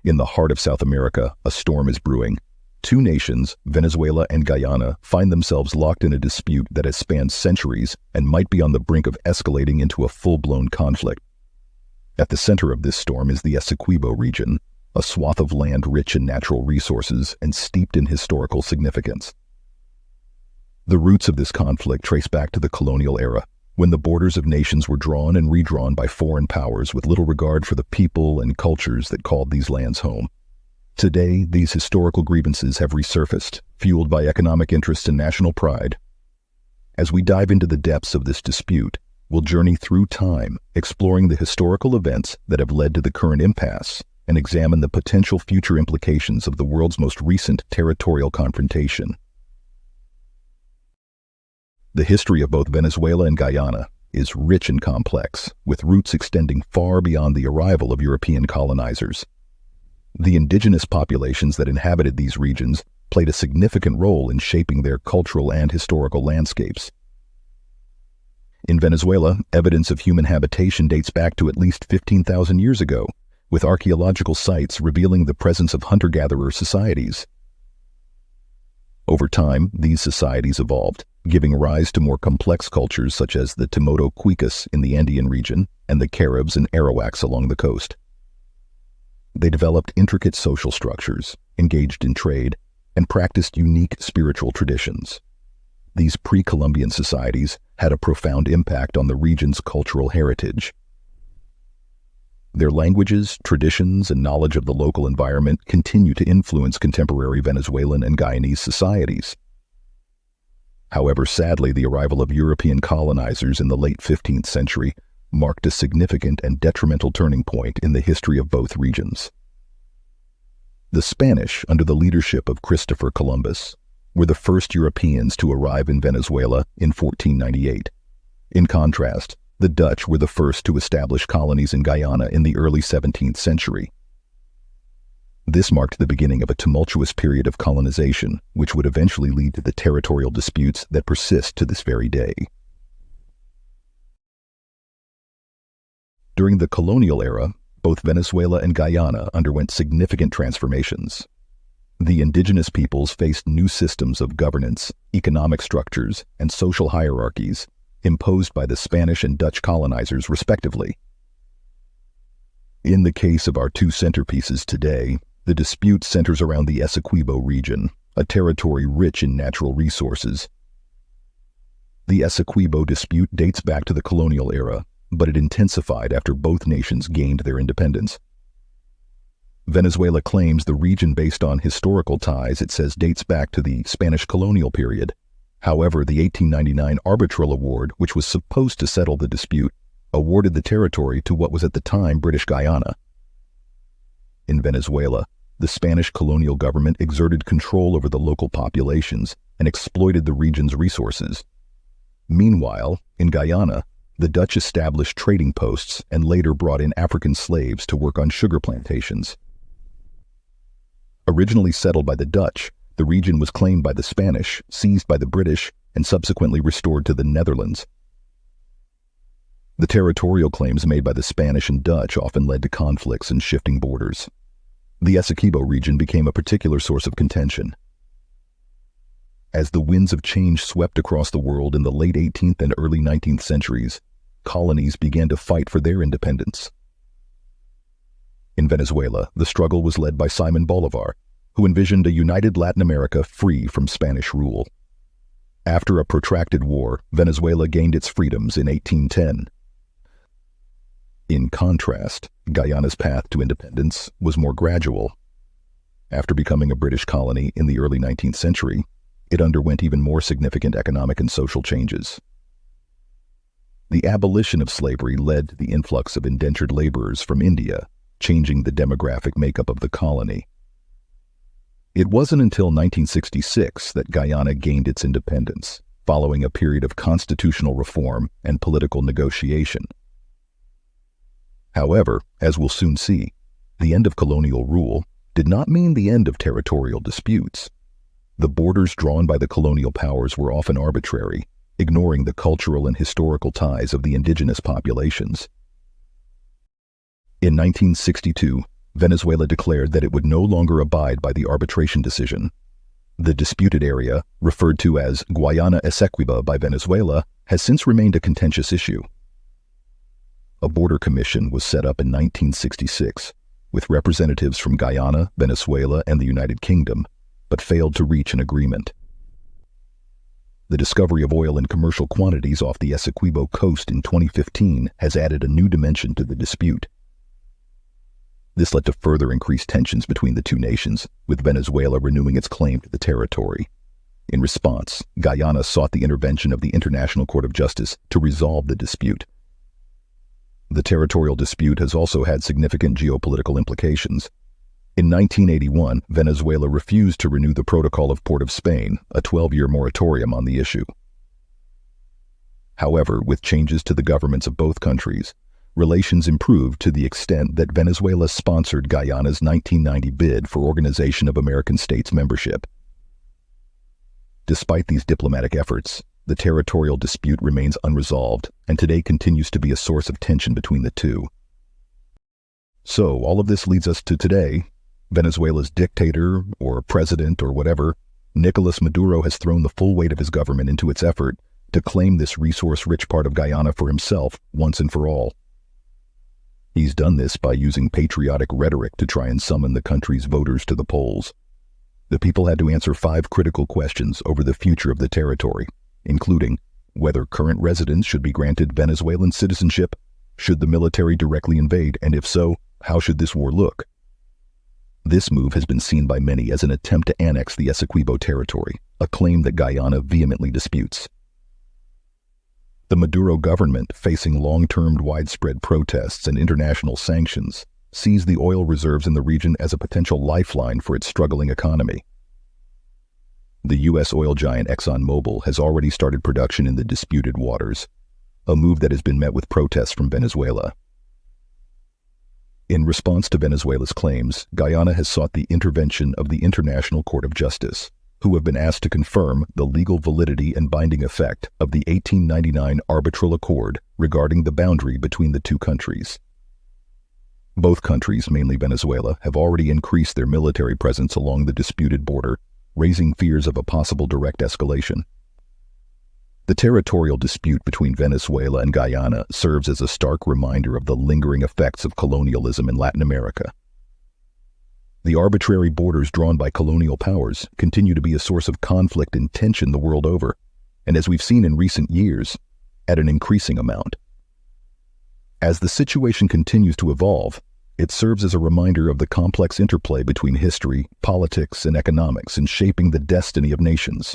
In the heart of South America, a storm is brewing. Two nations, Venezuela and Guyana, find themselves locked in a dispute that has spanned centuries and might be on the brink of escalating into a full-blown conflict. At the center of this storm is the Essequibo region, a swath of land rich in natural resources and steeped in historical significance. The roots of this conflict trace back to the colonial era, when the borders of nations were drawn and redrawn by foreign powers with little regard for the people and cultures that called these lands home. Today, these historical grievances have resurfaced, fueled by economic interest and national pride. As we dive into the depths of this dispute, we'll journey through time, exploring the historical events that have led to the current impasse, and examine the potential future implications of the world's most recent territorial confrontation. The history of both Venezuela and Guyana is rich and complex, with roots extending far beyond the arrival of European colonizers. The indigenous populations that inhabited these regions played a significant role in shaping their cultural and historical landscapes. In Venezuela, evidence of human habitation dates back to at least 15,000 years ago, with archaeological sites revealing the presence of hunter-gatherer societies. Over time, these societies evolved, giving rise to more complex cultures such as the Timoto Cuicas in the Andean region and the Caribs and Arawaks along the coast. They developed intricate social structures, engaged in trade, and practiced unique spiritual traditions. These pre-Columbian societies had a profound impact on the region's cultural heritage. Their languages, traditions, and knowledge of the local environment continue to influence contemporary Venezuelan and Guyanese societies. However, sadly, the arrival of European colonizers in the late 15th century marked a significant and detrimental turning point in the history of both regions. The Spanish, under the leadership of Christopher Columbus, were the first Europeans to arrive in Venezuela in 1498. In contrast, the Dutch were the first to establish colonies in Guyana in the early 17th century. This marked the beginning of a tumultuous period of colonization, which would eventually lead to the territorial disputes that persist to this very day. During the colonial era, both Venezuela and Guyana underwent significant transformations. The indigenous peoples faced new systems of governance, economic structures, and social hierarchies imposed by the Spanish and Dutch colonizers, respectively. In the case of our two centerpieces today, the dispute centers around the Essequibo region, a territory rich in natural resources. The Essequibo dispute dates back to the colonial era, but it intensified after both nations gained their independence. Venezuela claims the region based on historical ties it says dates back to the Spanish colonial period. However, the 1899 arbitral award, which was supposed to settle the dispute, awarded the territory to what was at the time British Guyana. In Venezuela, the Spanish colonial government exerted control over the local populations and exploited the region's resources. Meanwhile, in Guyana, the Dutch established trading posts and later brought in African slaves to work on sugar plantations. Originally settled by the Dutch, the region was claimed by the Spanish, seized by the British, and subsequently restored to the Netherlands. The territorial claims made by the Spanish and Dutch often led to conflicts and shifting borders. The Essequibo region became a particular source of contention. As the winds of change swept across the world in the late 18th and early 19th centuries, colonies began to fight for their independence. In Venezuela, the struggle was led by Simon Bolivar, who envisioned a united Latin America free from Spanish rule. After a protracted war, Venezuela gained its freedoms in 1810. In contrast, Guyana's path to independence was more gradual. After becoming a British colony in the early 19th century, it underwent even more significant economic and social changes. The abolition of slavery led to the influx of indentured laborers from India, changing the demographic makeup of the colony. It wasn't until 1966 that Guyana gained its independence, following a period of constitutional reform and political negotiation. However, as we'll soon see, the end of colonial rule did not mean the end of territorial disputes. The borders drawn by the colonial powers were often arbitrary, ignoring the cultural and historical ties of the indigenous populations. In 1962, Venezuela declared that it would no longer abide by the arbitration decision. The disputed area, referred to as Guyana Essequibo by Venezuela, has since remained a contentious issue. A border commission was set up in 1966, with representatives from Guyana, Venezuela, and the United Kingdom, but failed to reach an agreement. The discovery of oil in commercial quantities off the Essequibo coast in 2015 has added a new dimension to the dispute. This led to further increased tensions between the two nations, with Venezuela renewing its claim to the territory. In response, Guyana sought the intervention of the International Court of Justice to resolve the dispute. The territorial dispute has also had significant geopolitical implications. In 1981, Venezuela refused to renew the Protocol of Port of Spain, a 12-year moratorium on the issue. However, with changes to the governments of both countries, relations improved to the extent that Venezuela sponsored Guyana's 1990 bid for Organization of American States membership. Despite these diplomatic efforts, the territorial dispute remains unresolved and today continues to be a source of tension between the two. So, all of this leads us to today. Venezuela's dictator, or president, or whatever, Nicolas Maduro has thrown the full weight of his government into its effort to claim this resource-rich part of Guyana for himself once and for all. He's done this by using patriotic rhetoric to try and summon the country's voters to the polls. The people had to answer 5 critical questions over the future of the territory, including whether current residents should be granted Venezuelan citizenship, should the military directly invade, and if so, how should this war look? This move has been seen by many as an attempt to annex the Essequibo territory, a claim that Guyana vehemently disputes. The Maduro government, facing long-term widespread protests and international sanctions, sees the oil reserves in the region as a potential lifeline for its struggling economy. The U.S. oil giant ExxonMobil has already started production in the disputed waters, a move that has been met with protests from Venezuela. In response to Venezuela's claims, Guyana has sought the intervention of the International Court of Justice, who have been asked to confirm the legal validity and binding effect of the 1899 arbitral accord regarding the boundary between the two countries. Both countries, mainly Venezuela, have already increased their military presence along the disputed border, raising fears of a possible direct escalation. The territorial dispute between Venezuela and Guyana serves as a stark reminder of the lingering effects of colonialism in Latin America. The arbitrary borders drawn by colonial powers continue to be a source of conflict and tension the world over, and as we've seen in recent years, at an increasing amount. As the situation continues to evolve, it serves as a reminder of the complex interplay between history, politics, and economics in shaping the destiny of nations.